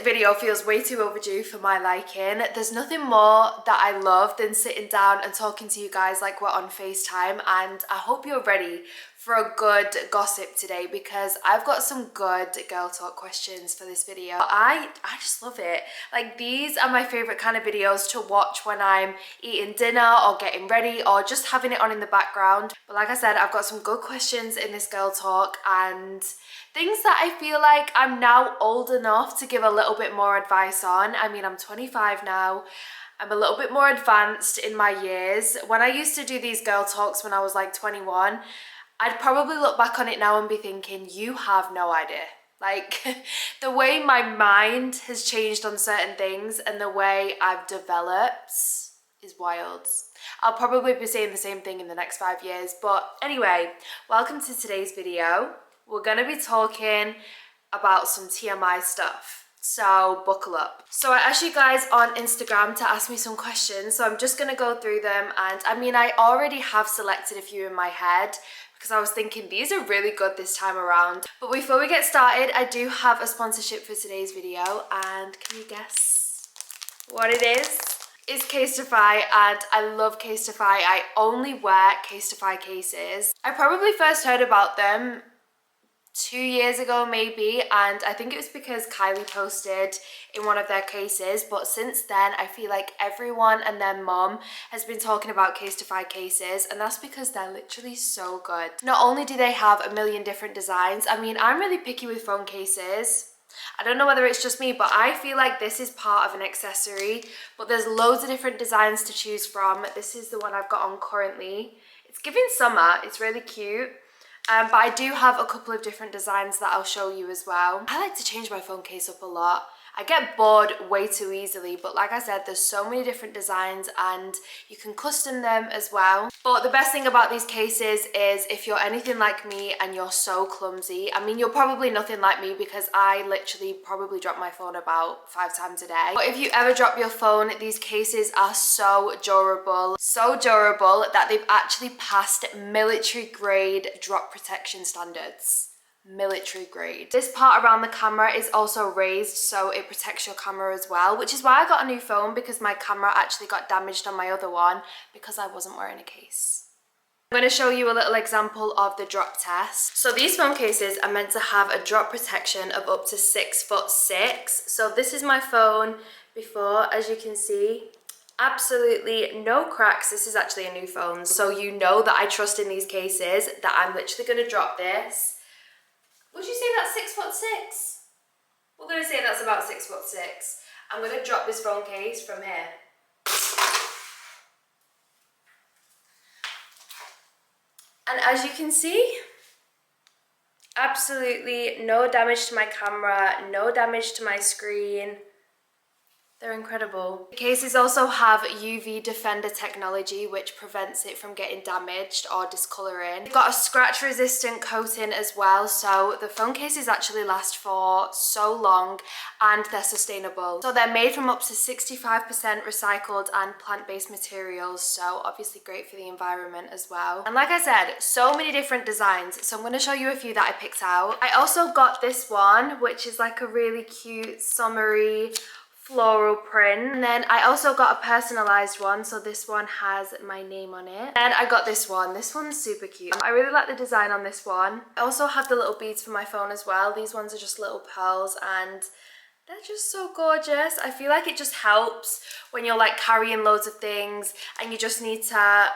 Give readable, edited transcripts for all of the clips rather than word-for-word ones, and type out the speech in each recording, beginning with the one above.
video feels way too overdue for my liking. There's nothing more that I love than sitting down and talking to you guys like we're on FaceTime, and I hope you're ready for a good gossip today because I've got some good girl talk questions for this video. I just love it. Like, these are my favorite kind of videos to watch when I'm eating dinner or getting ready or just having it on in the background. But like I said, I've got some good questions in this girl talk and things that I feel like I'm now old enough to give a little bit more advice on. I mean, I'm 25 now. I'm a little bit more advanced in my years. When I used to do these girl talks when I was like 21, I'd probably look back on it now and be thinking, you have no idea. Like, the way my mind has changed on certain things and the way I've developed is wild. I'll probably be saying the same thing in the next 5 years. But anyway, welcome to today's video. We're going to be talking about some TMI stuff. So buckle up. So I asked you guys on Instagram to ask me some questions. So I'm just going to go through them. And I mean, I already have selected a few in my head because I was thinking these are really good this time around. But before we get started, I do have a sponsorship for today's video. And can you guess what it is? It's Casetify, and I love Casetify. I only wear Casetify cases. I probably first heard about them 2 years ago maybe, and I think it was because Kylie posted in one of their cases, but since then I feel like everyone and their mom has been talking about Casetify cases, and that's because they're literally so good. Not only do they have a million different designs, I mean, I'm really picky with phone cases. I don't know whether it's just me, but I feel like this is part of an accessory, but there's loads of different designs to choose from. This is the one I've got on currently. It's giving summer, it's really cute. But I do have a couple of different designs that I'll show you as well. I like to change my phone case up a lot. I get bored way too easily, but like I said, there's so many different designs and you can custom them as well. But the best thing about these cases is if you're anything like me and you're so clumsy, I mean, you're probably nothing like me because I literally probably drop my phone about 5 times a day. But if you ever drop your phone, these cases are so durable that they've actually passed military grade drop protection standards. Military grade. This part around the camera is also raised so it protects your camera as well, which is why I got a new phone, because my camera actually got damaged on my other one because I wasn't wearing a case. I'm going to show you a little example of the drop test. So these phone cases are meant to have a drop protection of up to 6'6". So this is my phone before, as you can see. Absolutely no cracks. This is actually a new phone, so you know that I trust in these cases that I'm literally going to drop this. Would you say that's 6'6"? We're going to say that's about 6'6". I'm going to drop this phone case from here. And as you can see, absolutely no damage to my camera, no damage to my screen. They're incredible. The cases also have UV Defender technology, which prevents it from getting damaged or discoloring. They've got a scratch resistant coating as well, so the phone cases actually last for so long and they're sustainable. So they're made from up to 65% recycled and plant-based materials, so obviously great for the environment as well. And like I said, so many different designs, so I'm going to show you a few that I picked out. I also got this one, which is like a really cute summery floral print, and then I also got a personalized one, so this one has my name on it. And I got this one's super cute. I really like the design on this one. I also have the little beads for my phone as well. These ones are just little pearls and they're just so gorgeous. I feel like it just helps when you're like carrying loads of things and you just need to,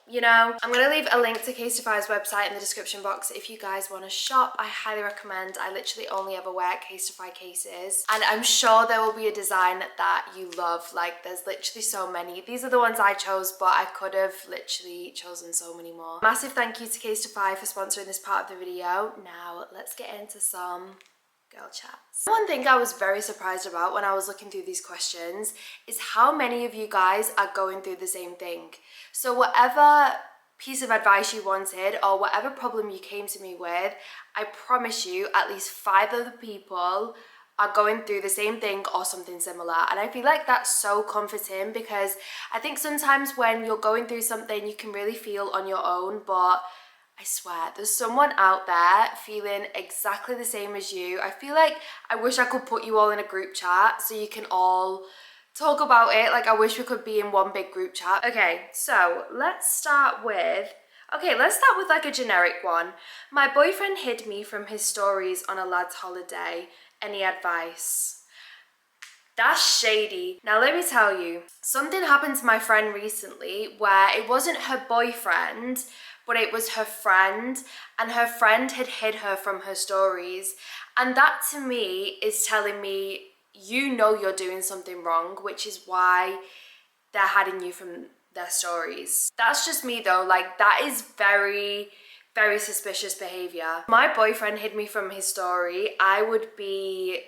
you know. I'm going to leave a link to Casetify's website in the description box if you guys want to shop. I highly recommend. I literally only ever wear Casetify cases, and I'm sure there will be a design that you love. Like, there's literally so many. These are the ones I chose, but I could have literally chosen so many more. Massive thank you to Casetify for sponsoring this part of the video. Now let's get into some girl chats. One thing I was very surprised about when I was looking through these questions is how many of you guys are going through the same thing. So whatever piece of advice you wanted or whatever problem you came to me with, I promise you at least 5 other people are going through the same thing or something similar. And I feel like that's so comforting, because I think sometimes when you're going through something you can really feel on your own, but I swear, there's someone out there feeling exactly the same as you. I feel like I wish I could put you all in a group chat so you can all talk about it. Like, I wish we could be in one big group chat. Okay, so let's start with like a generic one. My boyfriend hid me from his stories on a lad's holiday. Any advice? That's shady. Now let me tell you, something happened to my friend recently where it wasn't her boyfriend, but it was her friend, and her friend had hid her from her stories. And that to me is telling me you know you're doing something wrong, which is why they're hiding you from their stories. That's just me though, like that is very, very suspicious behavior. My boyfriend hid me from his story. I would be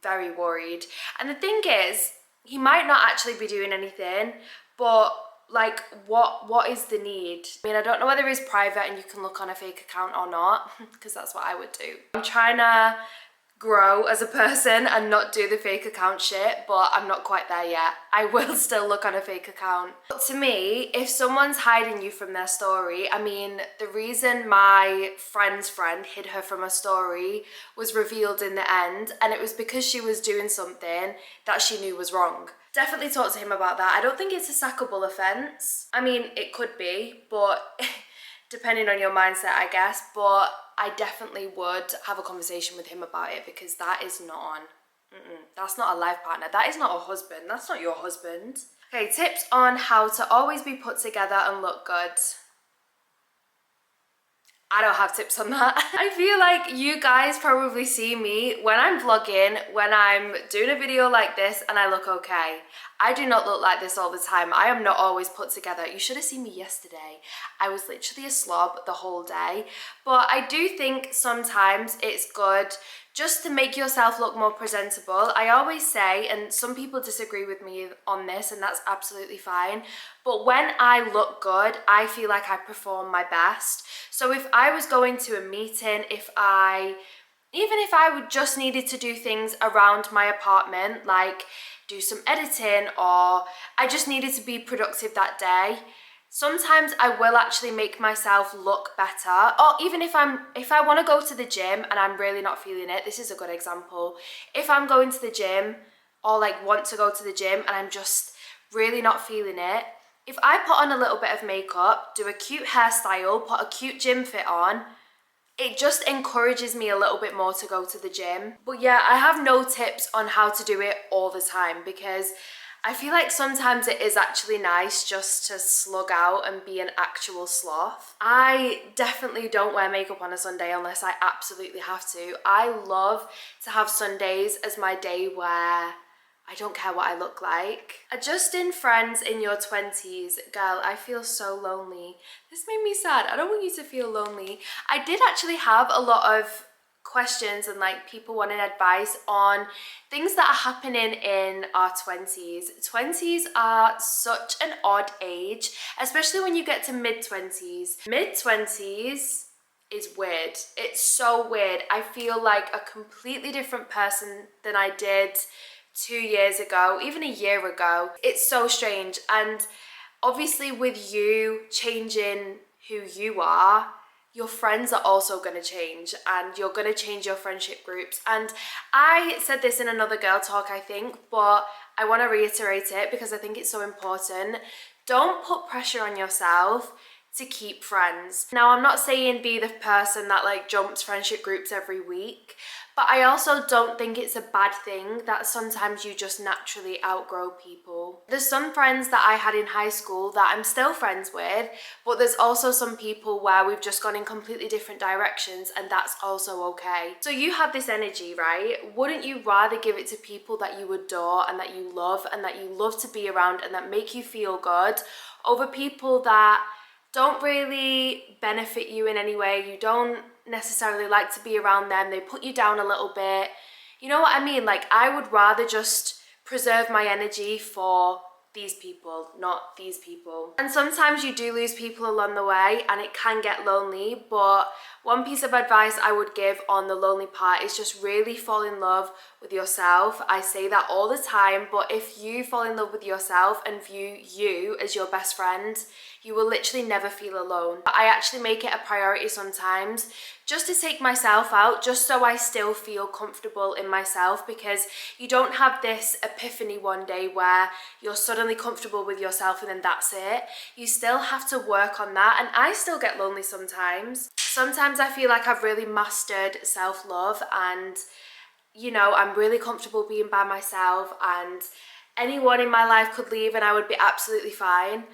very worried. And the thing is, he might not actually be doing anything, but like what is the need? I mean, I don't know whether he's private and you can look on a fake account or not, because that's what I would do. I'm trying to grow as a person and not do the fake account shit, but I'm not quite there yet. I will still look on a fake account. But to me, if someone's hiding you from their story, I mean, the reason my friend's friend hid her from a story was revealed in the end, and it was because she was doing something that she knew was wrong. Definitely talk to him about that. I don't think it's a sackable offence. I mean, it could be, but depending on your mindset, I guess, but I definitely would have a conversation with him about it, because that is not on. That's not a life partner. That is not a husband. That's not your husband. Okay, tips on how to always be put together and look good. I don't have tips on that. I feel like you guys probably see me when I'm vlogging, when I'm doing a video like this, and I look okay. I do not look like this all the time. I am not always put together. You should have seen me yesterday. I was literally a slob the whole day. But I do think sometimes it's good just to make yourself look more presentable. I always say, and some people disagree with me on this, and that's absolutely fine, but when I look good, I feel like I perform my best. So if I was going to a meeting, even if I would just needed to do things around my apartment, like do some editing, or I just needed to be productive that day, sometimes I will actually make myself look better. Or even if I want to go to the gym and I'm really not feeling it, this is a good example. If I'm going to the gym, or like want to go to the gym and I'm just really not feeling it, if I put on a little bit of makeup, do a cute hairstyle, put a cute gym fit on, it just encourages me a little bit more to go to the gym. But yeah, I have no tips on how to do it all the time, because I feel like sometimes it is actually nice just to slug out and be an actual sloth. I definitely don't wear makeup on a Sunday unless I absolutely have to. I love to have Sundays as my day where I don't care what I look like. Adjusting friends in your 20s. Girl, I feel so lonely. This made me sad. I don't want you to feel lonely. I did actually have a lot of questions and like people wanting advice on things that are happening in our 20s. 20s are such an odd age, especially when you get to mid-20s. Mid-20s is weird. It's so weird. I feel like a completely different person than I did 2 years ago, even a year ago. It's so strange. And obviously with you changing who you are, your friends are also going to change, and you're going to change your friendship groups. And I said this in another girl talk, I think, but I want to reiterate it because I think it's so important. Don't put pressure on yourself to keep friends. Now, I'm not saying be the person that like jumps friendship groups every week, but I also don't think it's a bad thing that sometimes you just naturally outgrow people. There's some friends that I had in high school that I'm still friends with, but there's also some people where we've just gone in completely different directions, and that's also okay. So you have this energy, right? Wouldn't you rather give it to people that you adore and that you love to be around and that make you feel good, over people that don't really benefit you in any way? You don't necessarily like to be around them. They put you down a little bit. You know what I mean? Like, I would rather just preserve my energy for these people, not these people. And sometimes you do lose people along the way and it can get lonely, but one piece of advice I would give on the lonely part is just really fall in love with yourself. I say that all the time, but if you fall in love with yourself and view you as your best friend, you will literally never feel alone. I actually make it a priority sometimes just to take myself out, just so I still feel comfortable in myself, because you don't have this epiphany one day where you're suddenly comfortable with yourself and then that's it. You still have to work on that, and I still get lonely sometimes. Sometimes I feel like I've really mastered self-love and, you know, I'm really comfortable being by myself and anyone in my life could leave and I would be absolutely fine.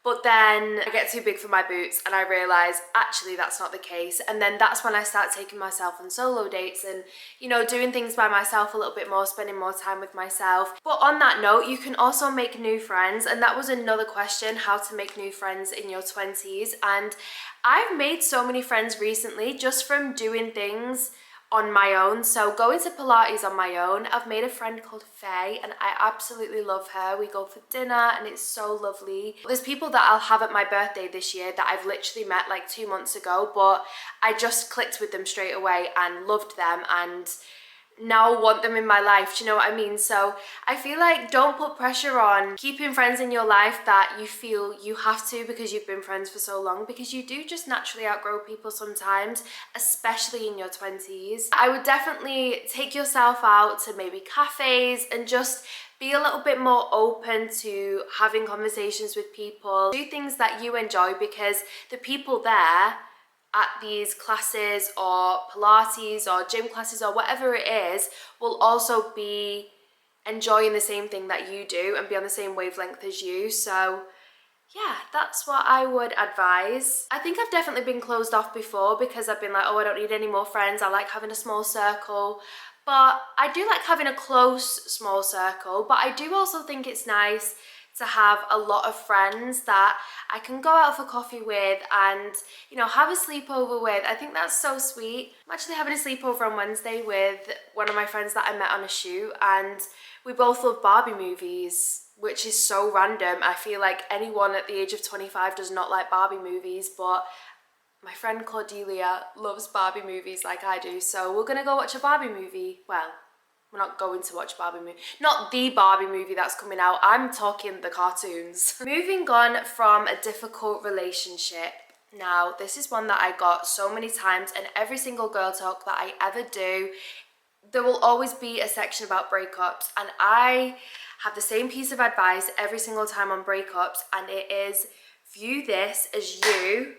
But then I get too big for my boots and I realise actually that's not the case. And then that's when I start taking myself on solo dates and, you know, doing things by myself a little bit more, spending more time with myself. But on that note, you can also make new friends. And that was another question, how to make new friends in your 20s. And I've made so many friends recently just from doing things on my own. So going to Pilates on my own, I've made a friend called Faye and I absolutely love her. We go for dinner and it's so lovely. There's people that I'll have at my birthday this year that I've literally met like 2 months ago, but I just clicked with them straight away and loved them and now want them in my life. Do you know what I mean? So I feel like don't put pressure on keeping friends in your life that you feel you have to because you've been friends for so long, because you do just naturally outgrow people sometimes, especially in your 20s. I would definitely take yourself out to maybe cafes and just be a little bit more open to having conversations with people. Do things that you enjoy, because the people there at these classes or Pilates or gym classes or whatever it is will also be enjoying the same thing that you do and be on the same wavelength as you. So yeah, that's what I would advise. I think I've definitely been closed off before because I've been like, oh, I don't need any more friends. I like having a small circle. But I do like having a close, small circle. But I do also think it's nice to have a lot of friends that I can go out for coffee with and, you know, have a sleepover with. I think that's so sweet. I'm actually having a sleepover on Wednesday with one of my friends that I met on a shoot, and we both love Barbie movies, which is so random. I feel like anyone at the age of 25 does not like Barbie movies, but my friend Cordelia loves Barbie movies like I do, so we're gonna go watch a Barbie movie. Well, we're not going to watch Barbie movie. Not the Barbie movie that's coming out. I'm talking the cartoons. Moving on from a difficult relationship. Now, this is one that I got so many times, and every single girl talk that I ever do, there will always be a section about breakups, and I have the same piece of advice every single time on breakups, and it is view this as you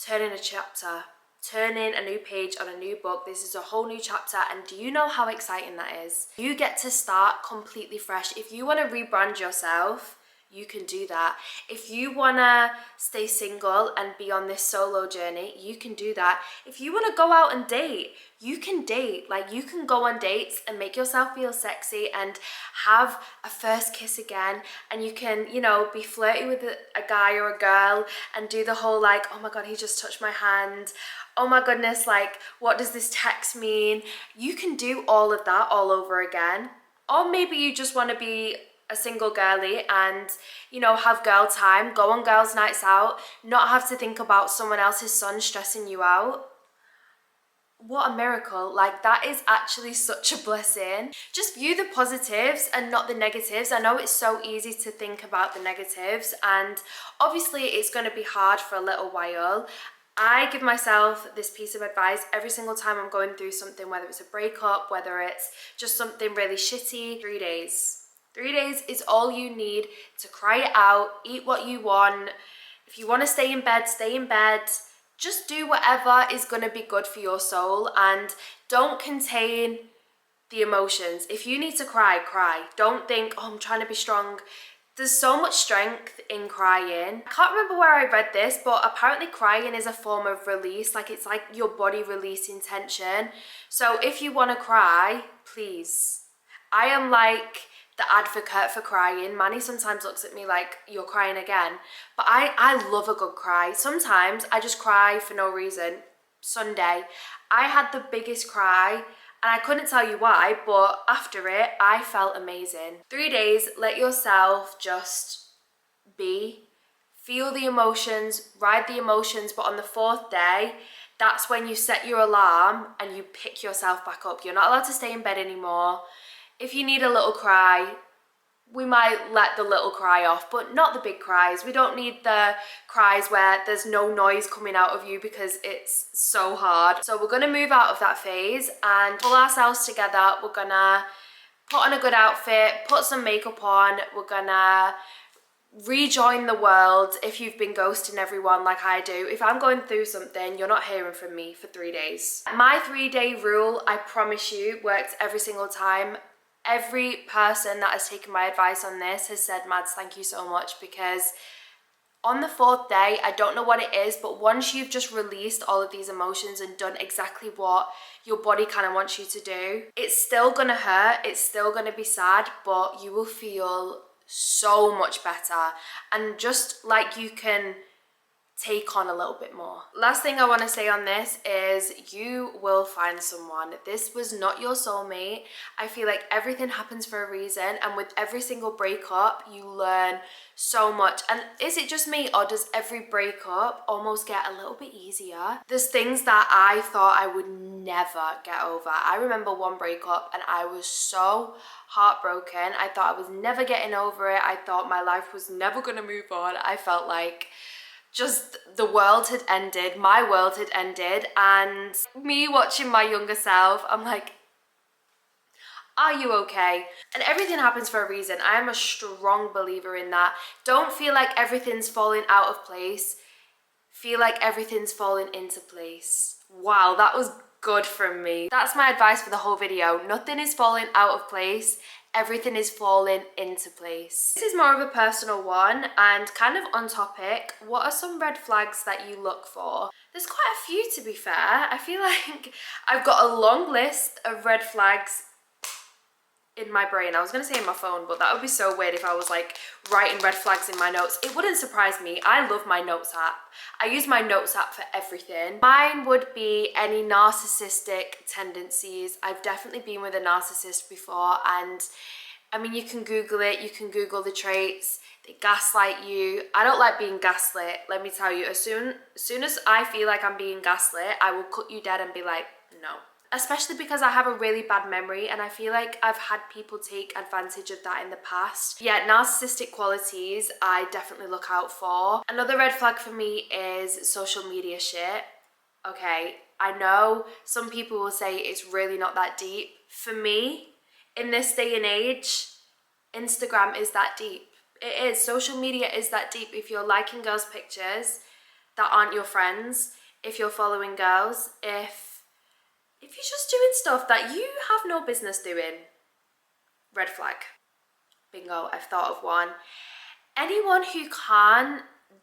turning a chapter. Turning a new page on a new book. This is a whole new chapter, and do you know how exciting that is? You get to start completely fresh. If you want to rebrand yourself, you can do that. If you want to stay single and be on this solo journey, you can do that. If you want to go out and date, you can date. Like, you can go on dates and make yourself feel sexy and have a first kiss again, and you can, you know, be flirty with a guy or a girl and do the whole like, oh my god, he just touched my hand, oh my goodness, like, what does this text mean? You can do all of that all over again. Or maybe you just want to be a single girly and, you know, have girl time, go on girls' nights out, not have to think about someone else's son stressing you out. What a miracle. Like, that is actually such a blessing. Just view the positives and not the negatives. I know it's so easy to think about the negatives, and obviously it's going to be hard for a little while. I give myself this piece of advice every single time I'm going through something, whether it's a breakup, whether it's just something really shitty. 3 days. 3 days is all you need to cry it out, eat what you want. If you want to stay in bed, stay in bed. Just do whatever is going to be good for your soul, and don't contain the emotions. If you need to cry, cry. Don't think, oh, I'm trying to be strong. There's so much strength in crying. I can't remember where I read this, but apparently crying is a form of release. Like, it's like your body releasing tension. So if you want to cry, please. I am like the advocate for crying. Manny sometimes looks at me like, you're crying again. But I love a good cry. Sometimes I just cry for no reason. Sunday, I had the biggest cry And I couldn't tell you why, but after it, I felt amazing. 3 days, let yourself just be. Feel the emotions, ride the emotions, but on the 4th day, that's when you set your alarm and you pick yourself back up. You're not allowed to stay in bed anymore. If you need a little cry, we might let the little cry off, but not the big cries. We don't need the cries where there's no noise coming out of you because it's so hard. So we're gonna move out of that phase and pull ourselves together. We're gonna put on a good outfit, put some makeup on. We're gonna rejoin the world. If you've been ghosting everyone like I do, if I'm going through something, you're not hearing from me for 3 days. My 3-day rule, I promise you, works every single time. Every person that has taken my advice on this has said, Mads, thank you so much, because on the 4th day, I don't know what it is, but once you've just released all of these emotions and done exactly what your body kind of wants you to do, it's still gonna hurt, it's still gonna be sad, but you will feel so much better, and just like you can take on a little bit more. Last thing I want to say on this is you will find someone. This was not your soulmate. I feel like everything happens for a reason, and with every single breakup you learn so much. And is it just me, or does every breakup almost get a little bit easier? There's things that I thought I would never get over. I remember one breakup and I was so heartbroken. I thought I was never getting over it. I thought my life was never gonna move on. I felt like just the world had ended, my world had ended, and me watching my younger self, I'm like, are you okay? And everything happens for a reason. I am a strong believer in that. Don't feel like everything's falling out of place. Feel like everything's falling into place. Wow, that was good from me. That's my advice for the whole video. Nothing is falling out of place. Everything is falling into place. This is more of a personal one and kind of on topic. What are some red flags that you look for? There's quite a few, to be fair. I feel like I've got a long list of red flags in my brain. I was gonna say in my phone, but that would be so weird if I was like writing red flags in my notes. It wouldn't surprise me. I love my notes app. I use my notes app for everything. Mine would be any narcissistic tendencies. I've definitely been with a narcissist before, and I mean, you can Google it, you can Google the traits. They gaslight you. I don't like being gaslit, let me tell you. As soon as I feel like I'm being gaslit, I will cut you dead and be like, no. Especially because I have a really bad memory, and I feel like I've had people take advantage of that in the past. Yeah, narcissistic qualities I definitely look out for. Another red flag for me is social media shit. Okay, I know some people will say it's really not that deep. For me, in this day and age, Instagram is that deep. It is. Social media is that deep. If you're liking girls' pictures that aren't your friends, if you're following girls, if you're just doing stuff that you have no business doing, red flag. Bingo, I've thought of one. Anyone who can't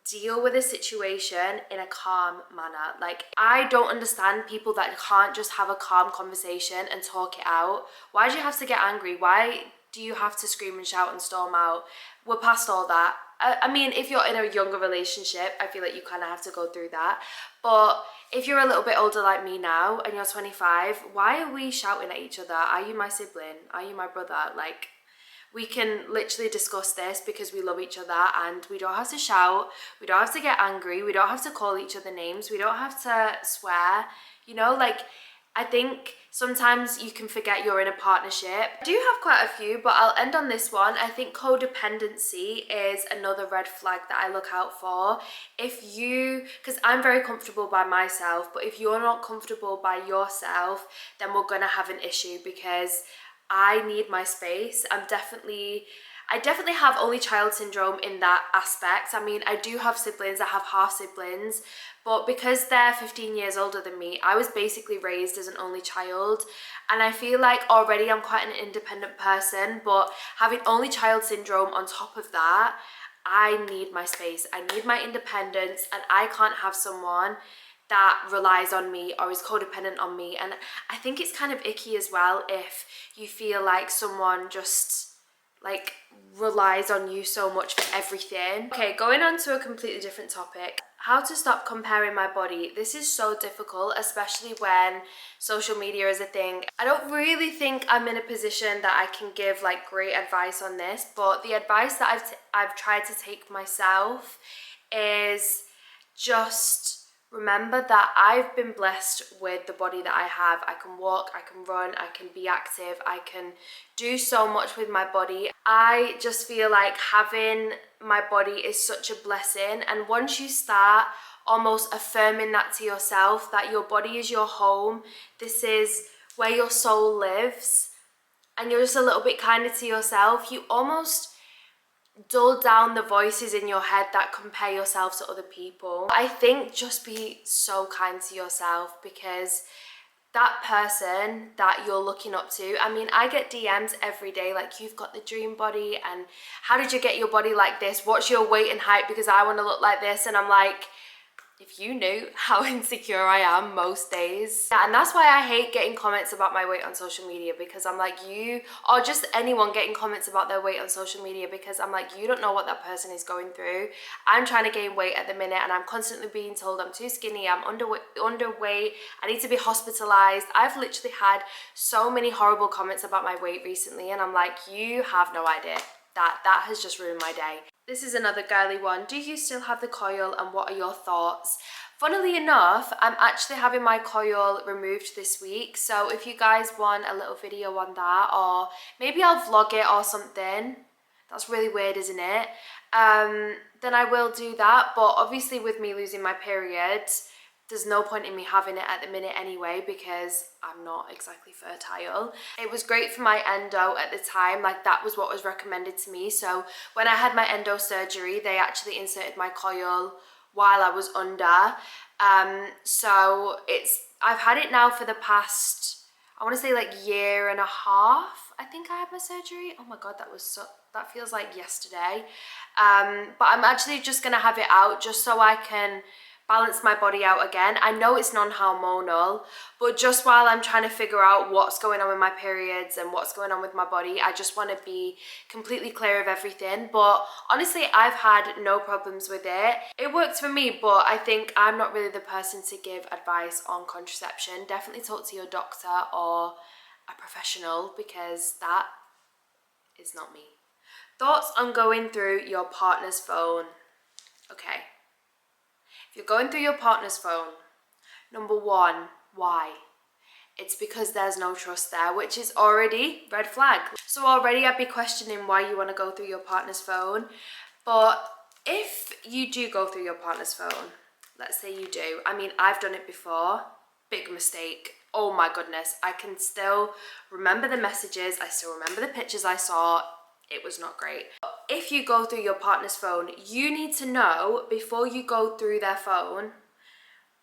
deal with a situation in a calm manner. Like, I don't understand people that can't just have a calm conversation and talk it out. Why do you have to get angry? Why do you have to scream and shout and storm out? We're past all that. I mean, if you're in a younger relationship, I feel like you kind of have to go through that. But if you're a little bit older like me now and you're 25, why are we shouting at each other? Are you my sibling? Are you my brother? Like, we can literally discuss this because we love each other, and we don't have to shout. We don't have to get angry. We don't have to call each other names. We don't have to swear. You know, like, I think sometimes you can forget you're in a partnership. I do have quite a few, but I'll end on this one. I think codependency is another red flag that I look out for. If you, because I'm very comfortable by myself, but if you're not comfortable by yourself, then we're gonna have an issue, because I need my space. I definitely have only child syndrome in that aspect. I mean, I do have siblings, I have half siblings, but because they're 15 years older than me, I was basically raised as an only child. And I feel like already I'm quite an independent person, but having only child syndrome on top of that, I need my space. I need my independence, and I can't have someone that relies on me or is codependent on me. And I think it's kind of icky as well if you feel like someone just like relies on you so much for everything. Okay, going on to a completely different topic. How to stop comparing my body. This is so difficult, especially when social media is a thing. I don't really think I'm in a position that I can give like great advice on this, but the advice that I've tried to take myself is just remember that I've been blessed with the body that I have. I can walk, I can run, I can be active, I can do so much with my body. I just feel like having my body is such a blessing, and once you start almost affirming that to yourself, that your body is your home, this is where your soul lives, and you're just a little bit kinder to yourself, you almost dull down the voices in your head that compare yourself to other people. I think just be so kind to yourself, because that person that you're looking up to, I mean, I get DMs every day like, you've got the dream body, and how did you get your body like this? What's your weight and height? Because I want to look like this. And I'm like, if you knew how insecure I am most days. Yeah, and that's why I hate getting comments about my weight on social media, because I'm like, you, or just anyone getting comments about their weight on social media, because I'm like, you don't know what that person is going through. I'm trying to gain weight at the minute, and I'm constantly being told I'm too skinny, I'm underweight, I need to be hospitalized. I've literally had so many horrible comments about my weight recently, and I'm like, you have no idea. That has just ruined my day. This is another girly one. Do you still have the coil, and what are your thoughts? Funnily enough, I'm actually having my coil removed this week. So if you guys want a little video on that, or maybe I'll vlog it or something. That's really weird, isn't it? Then I will do that. But obviously with me losing my period, there's no point in me having it at the minute anyway, because I'm not exactly fertile. It was great for my endo at the time, like that was what was recommended to me. So when I had my endo surgery, they actually inserted my coil while I was under. So I've had it now for the past, I want to say like year and a half. I think I had my surgery. Oh my God, that feels like yesterday. But I'm actually just gonna have it out just so I can balance my body out again. I know it's non-hormonal, but just while I'm trying to figure out what's going on with my periods and what's going on with my body, I just want to be completely clear of everything. But honestly, I've had no problems with it. It works for me, but I think I'm not really the person to give advice on contraception. Definitely talk to your doctor or a professional, because that is not me. Thoughts on going through your partner's phone? Okay. If you're going through your partner's phone, number one, why? It's because there's no trust there, which is already red flag. So already I'd be questioning why you want to go through your partner's phone. But if you do go through your partner's phone, let's say you do. I mean, I've done it before. Big mistake. Oh my goodness. I can still remember the messages. I still remember the pictures I saw. It was not great. If you go through your partner's phone, you need to know before you go through their phone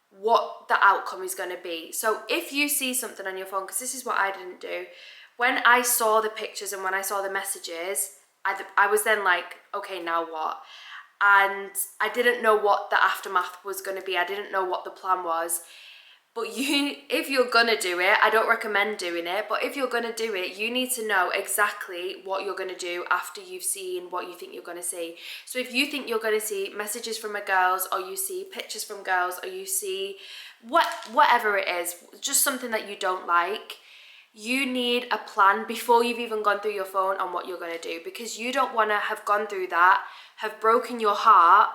what the outcome is going to be. So if you see something on your phone, because this is what I didn't do, when I saw the pictures and when I saw the messages, I was then like, okay, now what? And I didn't know what the aftermath was going to be. I didn't know what the plan was. But if you're gonna do it, I don't recommend doing it, but if you're gonna do it, you need to know exactly what you're gonna do after you've seen what you think you're gonna see. So if you think you're gonna see messages from a girls, or you see pictures from girls, or you see whatever it is, just something that you don't like, you need a plan before you've even gone through your phone on what you're gonna do, because you don't wanna have gone through that, have broken your heart,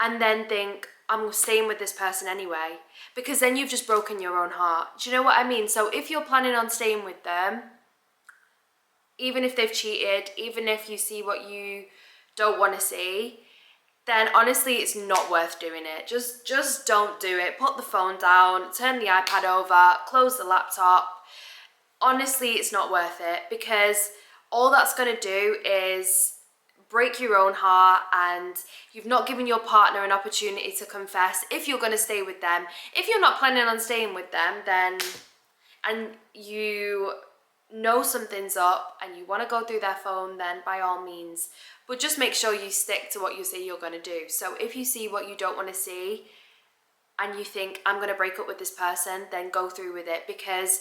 and then think, I'm staying with this person anyway, because then you've just broken your own heart. Do you know what I mean? So if you're planning on staying with them, even if they've cheated, even if you see what you don't want to see, then honestly, it's not worth doing it. Just don't do it. Put the phone down, turn the iPad over, close the laptop. Honestly, it's not worth it, because all that's going to do is break your own heart, and you've not given your partner an opportunity to confess if you're going to stay with them. If you're not planning on staying with them, then, and you know something's up and you want to go through their phone, then by all means, but just make sure you stick to what you say you're going to do. So if you see what you don't want to see and you think, I'm going to break up with this person, then go through with it, because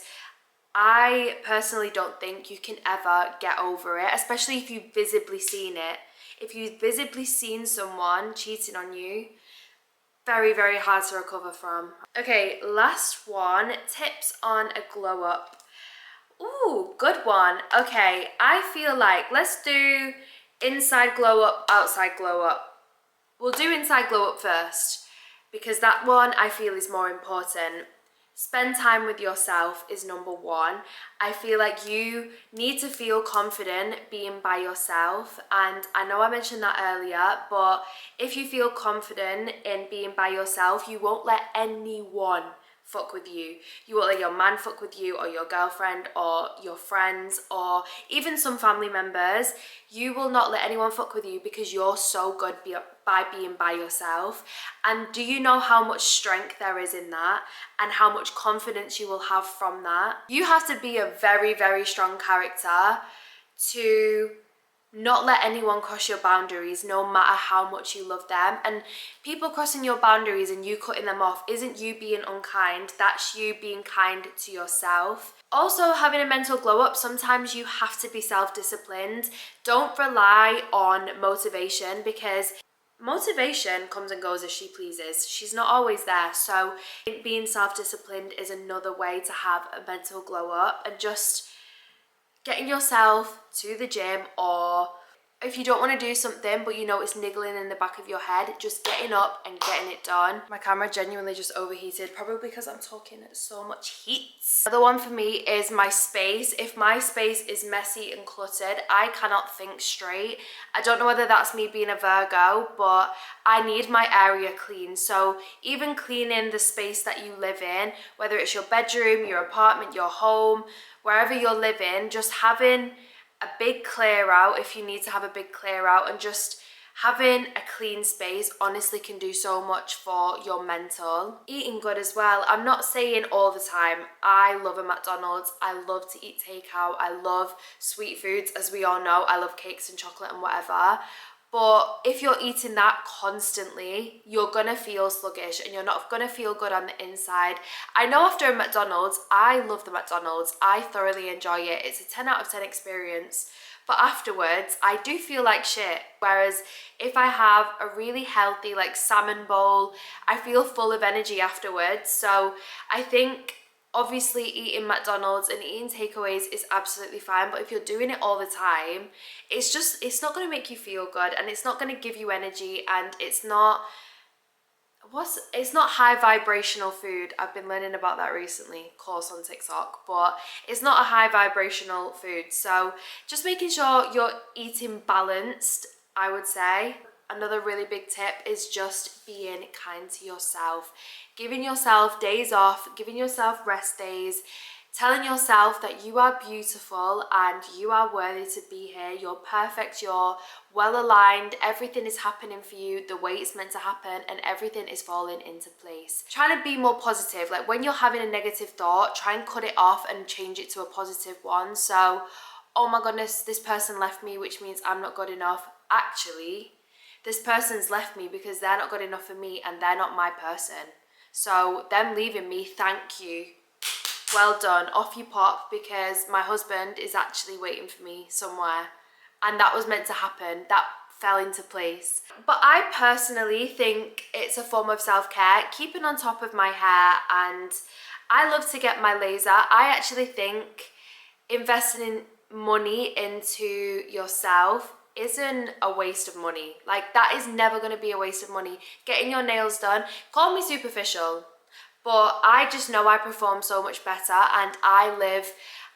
I personally don't think you can ever get over it, especially if you've visibly seen it. If you've visibly seen someone cheating on you, very, very hard to recover from. Okay, last one, tips on a glow up. Ooh, good one. Okay, I feel like let's do inside glow up, outside glow up. We'll do inside glow up first because that one I feel is more important. Spend time with yourself is number one. I feel like you need to feel confident being by yourself. And I know I mentioned that earlier, but if you feel confident in being by yourself, you won't let anyone fuck with you. You won't let your man fuck with you, or your girlfriend, or your friends, or even some family members. You will not let anyone fuck with you because you're so good by being by yourself. And do you know how much strength there is in that, and how much confidence you will have from that? You have to be a very, very strong character to not let anyone cross your boundaries, no matter how much you love them. And people crossing your boundaries and you cutting them off isn't you being unkind, that's you being kind to yourself. Also, having a mental glow up, sometimes you have to be self-disciplined. Don't rely on motivation, because motivation comes and goes as she pleases. She's not always there. So being self-disciplined is another way to have a mental glow up, and just getting yourself to the gym, or if you don't want to do something but you know it's niggling in the back of your head, just getting up and getting it done. My camera genuinely just overheated, probably because I'm talking so much heat. Another one for me is my space. If my space is messy and cluttered, I cannot think straight. I don't know whether that's me being a Virgo, but I need my area clean. So even cleaning the space that you live in, whether it's your bedroom, your apartment, your home, wherever you're living, just having a big clear out, if you need to have a big clear out, and just having a clean space honestly can do so much for your mental. Eating good as well. I'm not saying all the time. I love a McDonald's. I love to eat takeout. I love sweet foods, as we all know. I love cakes and chocolate and whatever. But if you're eating that constantly, you're gonna feel sluggish and you're not gonna feel good on the inside. I know after a McDonald's, I love the McDonald's. I thoroughly enjoy it. It's a 10 out of 10 experience. But afterwards, I do feel like shit. Whereas if I have a really healthy, like, salmon bowl, I feel full of energy afterwards. So I think obviously eating McDonald's and eating takeaways is absolutely fine, but if you're doing it all the time, it's not going to make you feel good, and it's not going to give you energy, and it's not high vibrational food. I've been learning about that recently, course on TikTok, but it's not a high vibrational food. So just making sure you're eating balanced, I would say. Another really big tip is just being kind to yourself. Giving yourself days off, giving yourself rest days, telling yourself that you are beautiful and you are worthy to be here. You're perfect, you're well aligned, everything is happening for you the way it's meant to happen, and everything is falling into place. Trying to be more positive. Like, when you're having a negative thought, try and cut it off and change it to a positive one. So, oh my goodness, this person left me, which means I'm not good enough. Actually, this person's left me because they're not good enough for me and they're not my person. So them leaving me, thank you. Well done, off you pop, because my husband is actually waiting for me somewhere, and that was meant to happen. That fell into place. But I personally think it's a form of self-care, keeping on top of my hair, and I love to get my laser. I actually think investing money into yourself isn't a waste of money. Like, that is never going to be a waste of money. Getting your nails done, call me superficial, but I just know I perform so much better, and I live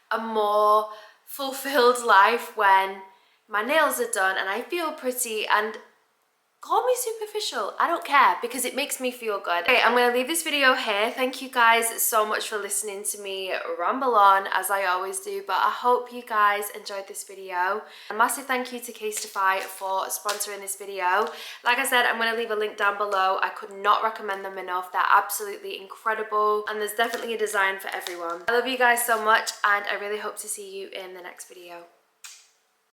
a more fulfilled life when my nails are done and I feel pretty. And call me superficial, I don't care, because it makes me feel good. Okay, I'm gonna leave this video here. Thank you guys so much for listening to me ramble on, as I always do, but I hope you guys enjoyed this video. A massive thank you to Casetify for sponsoring this video. Like I said, I'm gonna leave a link down below. I could not recommend them enough. They're absolutely incredible, and there's definitely a design for everyone. I love you guys so much, and I really hope to see you in the next video.